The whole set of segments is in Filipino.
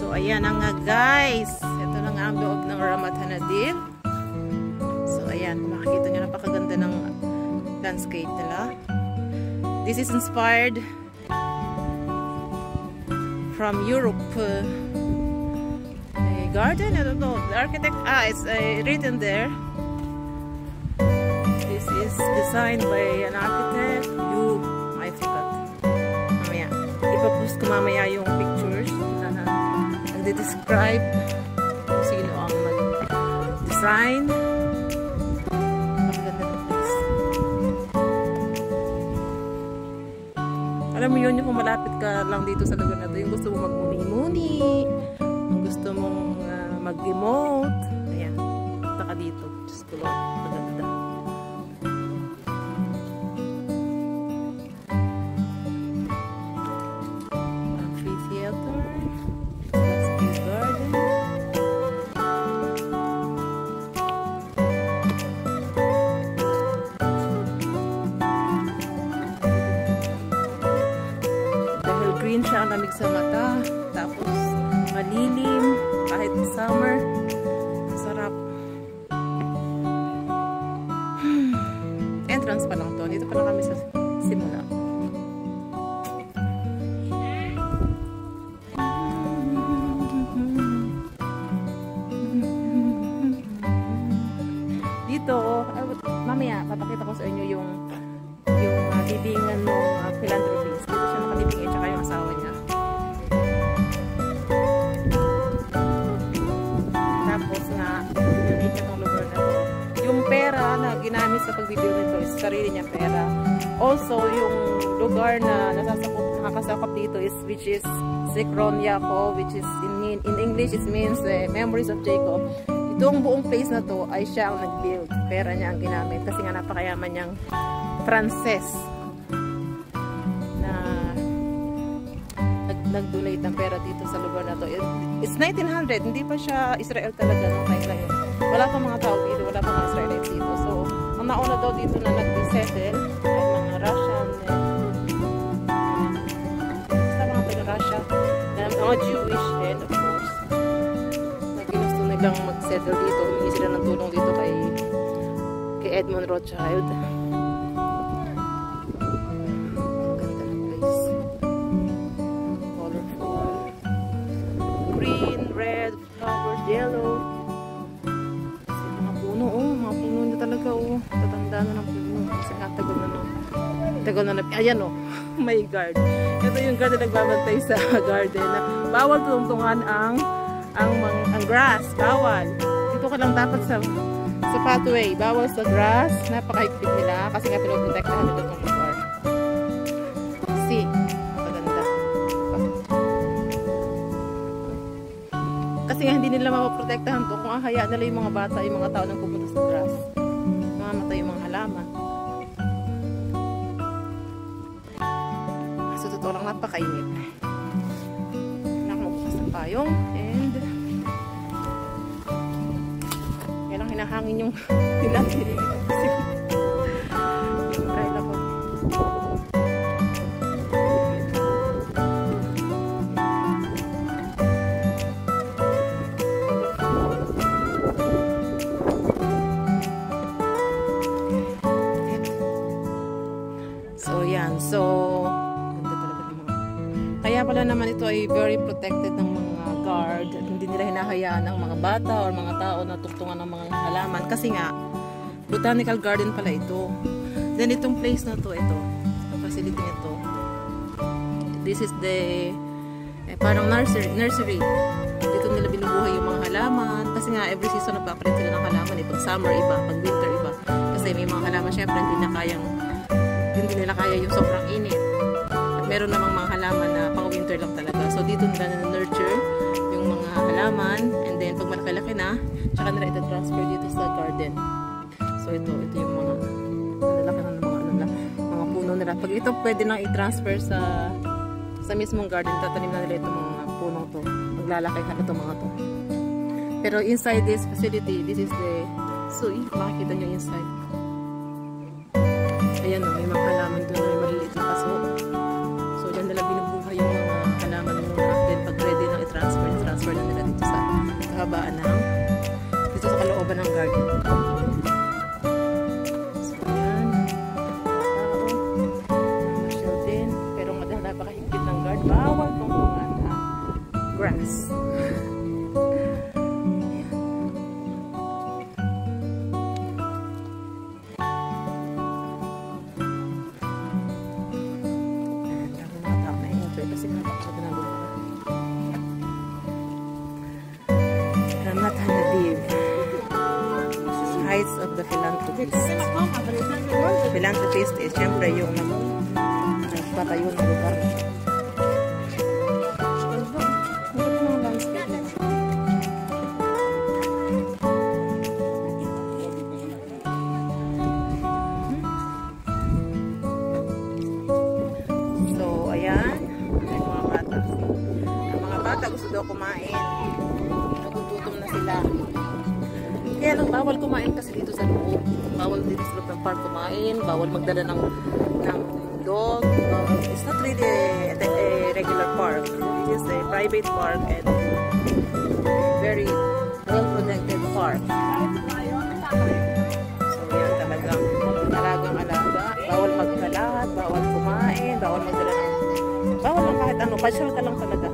So ayan na nga guys, ito na nga ang loob ng Ramat Hanadir. So ayan, makikita nyo napakaganda ng landscape nila. This is inspired from Europe. Garden, I don't know, the architect, it's written there. This is designed by an architect. I forgot. Mamaya, ipapost ko mamaya yung pictures na nagde-describe kung sino ang mag-design. Napaganda ng place. Alam mo yun, yung kung malapit ka lang dito sa lugar na to, yung gusto mo magmuni-muni, yung gusto mong mag-emote. Ayan. Punta ka dito. Just go lang. Maganda. Amphitheater. Plastic garden. Dahil green siya, ang lamig sa mata. Tapos malilim. Kahit summer, sarap. Entrance pa lang to. Dito pa lang kami sa simula. Dito, mamaya, papakita ko sa inyo yung libingan ng philanthropist. Dito siya nakalibing at saka yung asawa niya. Pera na ginamit sa pagbibuild nito is sarili niya pera. Also, yung lugar na nakakasakop dito is which is Zikron Yaakov, which is in English it means Memories of Jacob. Itong buong place na to ay siya ang nag-build. Pera niya ang ginamit kasi nga napakayaman niyang Frances na nag-donate ng pera dito sa lugar na to. It's 1900, hindi pa siya Israel talaga nung time na yun. Wala pa mga tao dito, wala pa mga Israelites dito. So, ang nauna daw dito na nag-settle ay mga Russian, basta mga taga-Russia, mga Jewish din, of course. Na ginusto nilang mag-settle dito, humingi sila ng tulong dito kay Edmund Rothschild. Ganda ng place. Colorful. Green, red, flowers, yellow. Tatanda na ng puno. Kasi nga tagal na no. Tagal na. Ayan o. My guard. Ito yung guard na nagbabantay sa garden. Bawal tungtungan ang grass. Bawal. Dito ka lang dapat sa pathway. Bawal sa grass. Napaka-higpit nila. Kasi nga pinoprotektahan nila itong lugar. See. Maganda. Kasi nga hindi nila mapaprotektahan to kung ahayaan nila yung mga bata, yung mga tao nang pupunta sa grass. Mamatay yung mga halaman. So, totoo lang napakainit. Nakamubukas ng payong. And kailang hinahangin yung tinatiri. Yung umbrella ko. So, ganda talaga ng mga. Kaya pala naman ito ay very protected ng mga guard at hindi nila hinahayaan ang mga bata o mga tao na tungtungan ng mga halaman kasi nga botanical garden pala ito. Then itong place na to, ito, ang facility nito. This is the parang nursery. Dito nila binubuhay yung mga halaman kasi nga every season nagpapalit sila ng halaman. Pag summer iba, pag winter iba. Kasi may mga halaman syempre hindi nila kaya yung sobrang init. At meron namang mga halaman na pang winter lang talaga. So dito nila na-nurture yung mga halaman and then pag malaki-laki na, tsaka nila ita-transfer dito sa garden. So ito yung mga lalaki na mga puno nila. Pag ito pwede nang i-transfer sa mismong garden, tatanim na nila itong mga punong to. Maglalaki ka na itong mga to. Pero inside this facility, this is the makikita nyo inside. Ayan o, may mga halaman doon, may maliliit na paso. So, dyan nila binubuhay yung mga halaman muna. Then, pag ready na i-transfer Yes. Ramat Hanadiv. Heights of the Philanthropist. Philanthropist is syempre yung nagpatayo ng lugar. So, ayan. Ay, mga bata. Ang mga bata gusto daw kumain. Nagugutom na sila. Kaya lang bawal kumain kasi dito sa loob. Bawal dito sa loob ng park kumain. Bawal magdala ng dog. It's not really a regular park. It is a private park and very well-protected park. So yan talagang alagang alaga. Bawal magkalat, bawal kumain, bawal magdala ng... Bawal lang kahit ano. Pasyal ka lang talaga.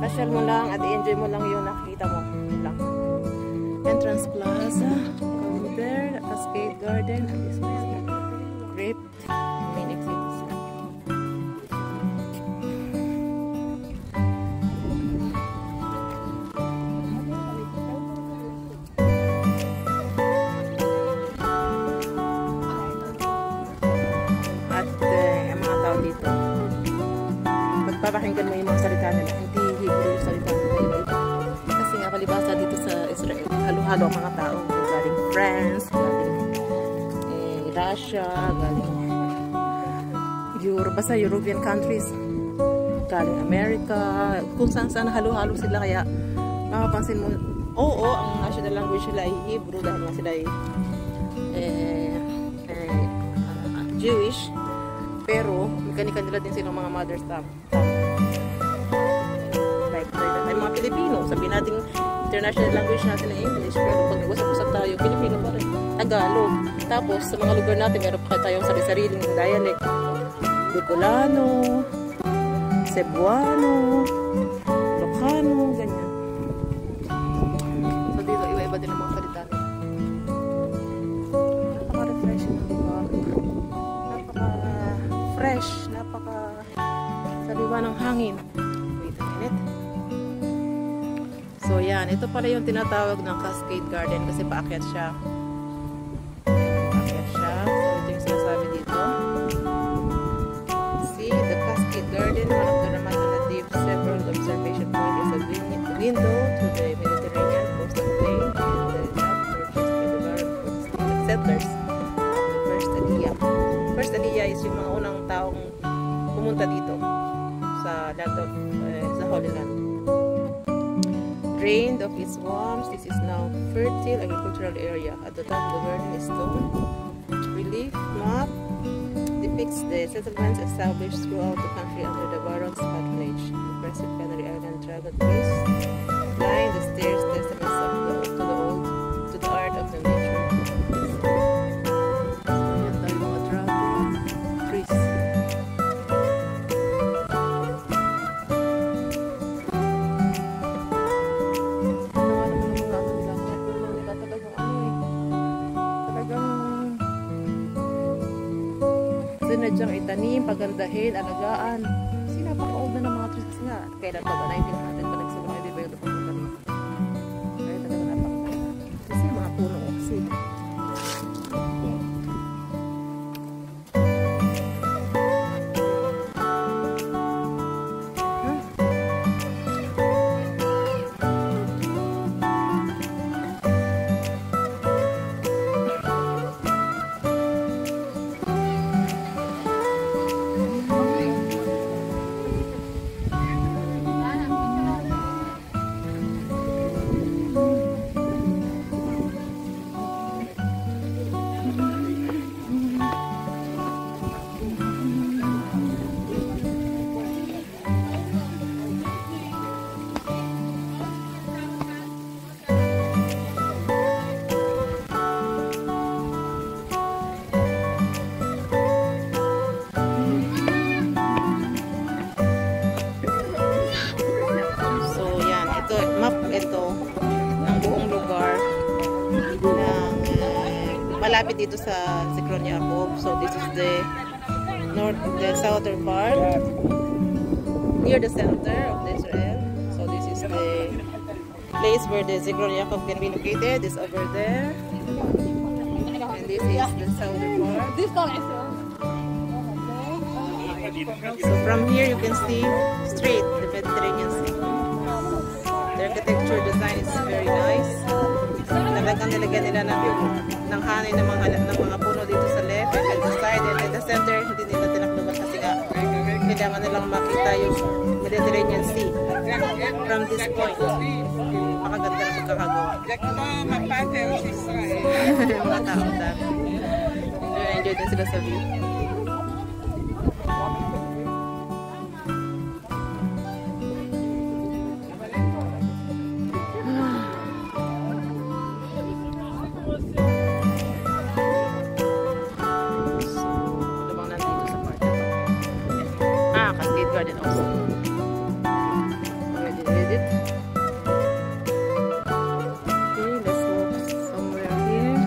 Pasyal mo lang at i-enjoy mo lang yung nakikita mo. Lang. Entrance Plaza, go there, Cascade Garden, and this place is great main exhibits. At ang mga tao dito, magpapakinggan mo yung mga salita nila, hindi Hebrew yung salita nila. Kasi nga palibasa dito sa Israel, halo-halo ang mga tao. Galing France, galing Russia, galing Europe, basta European countries, galing America, kung saan-saan halo-halo sila. Kaya makapansin mo, oo, ang national language nila ay Hebrew dahil nga sila ay Jewish, pero mekanika-nila din silang mga mother tongue. Ay mga Pilipino, sabihin natin international language natin ay English, pero pag nag-usap-usap tayo, Pilipino pa rin, Tagalog. Tapos sa mga lugar natin, meron pa tayong sarili-sariling dialect. Bicolano, Cebuano, Ilocano, ganyan. So dito, iba-iba din ang mga salita nila. Napaka-refreshing, di ba? Napaka-fresh, napaka-sariwa ng hangin. Wait a minute. So yan, ito pala yung tinatawag ng Cascade Garden kasi paakyat siya. Paakyat siya. So ito yung sinasabi dito. See, the Cascade Garden, one of the Ramat Hanadiv several observation point is a window to the Mediterranean coastal plain and the land purchased by the Arab settlers of the First Aliyah. First Aliyah is yung mga unang taong pumunta dito sa land of sa Holy Land. Drained of its swamps, this is now fertile agricultural area. At the top of the garden is stone relief map depicts the settlements established throughout the country under the Baron's patronage. Impressive Canary Island dragon trees line the stairs, testaments to the art of the nature. So yan tayo mga dragon trees. Sinadyang itanim, pagandahin, alagaan. Kasi napaka-old na ng mga trees kasi nga. Kailan pa ba? 1900 pa nagsimula. Hindi ba yung papunta naman? Kaya talaga napaka-old. Kasi mga puno kasi. malapit dito sa Zichron Ya'akov. So this is the southern part, near the center of Israel. So this is the place where the Zichron Ya'akov can be located. Is over there, and this is the southern part. So from here you can see straight the Mediterranean Sea. The architecture design is very nice. Talagang nilagyan nila ng hangin ng mga puno dito sa left and the side, and at the center hindi nila tinakluban kasi nga kailangan nilang makita yung Mediterranean Sea from this point. Makaganda na pagkakagawa. Mga tao dami. Enjoy din sila sa view. Cascade Garden also. Already did it. Okay, let's look somewhere here.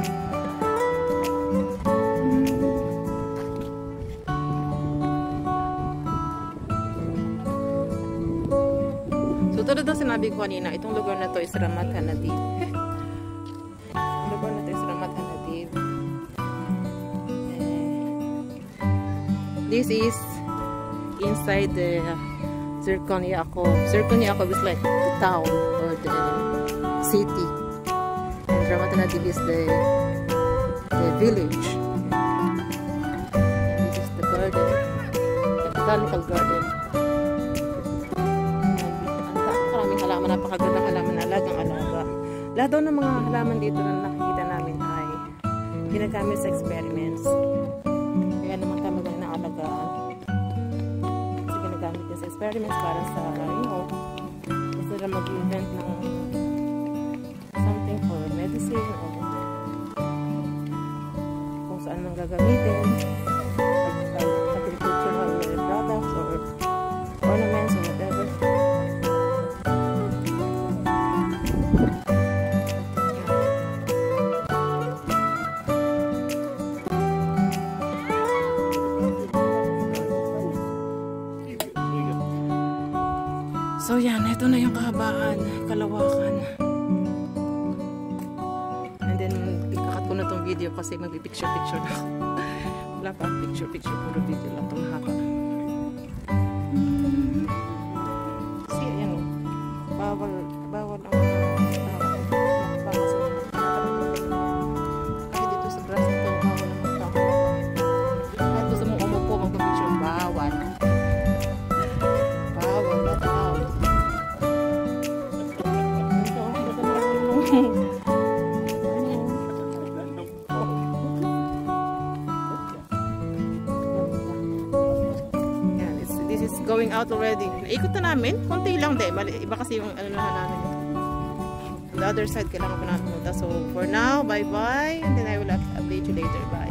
So tulad ng sinabi ko kanina, itong lugar na to is Ramat HaNadiv. Lugar na to is Ramat HaNadiv. This is inside the Zichron Ya'akov. Zichron Ya'akov is like the town or the city, and Ramat HaNadiv is the village. And this is the garden, the botanical garden. Maraming halaman, napakagandang halaman, alagang-alaga. Lahat daw ng mga halaman dito na nakikita namin ay ginagamit sa experiments. Kaya naman kami ganun na alagaan. Gamit din sa experiments para sa, gusto na mag-invent ng something for medicine o kung saan mang gagamitin, agricultural products or ornaments or whatever. So yan, ito na yung kahabaan, kalawakan. And then, ikakat ko na tong video kasi magpipicture-picture na ako. Wala pa picture-picture, puro video lang itong haba. Kasi yan o, bawal ang kasi dito sa grass nito, bawal ang mga tao. Kahit gusto mong umupo, magpapicture, bawal. This is going out already. Naikot na namin. Konti lang din. Iba kasi yung ano na namin. On the other side, kailangan pa natin punta. So, for now, bye-bye. And then I will update you later. Bye.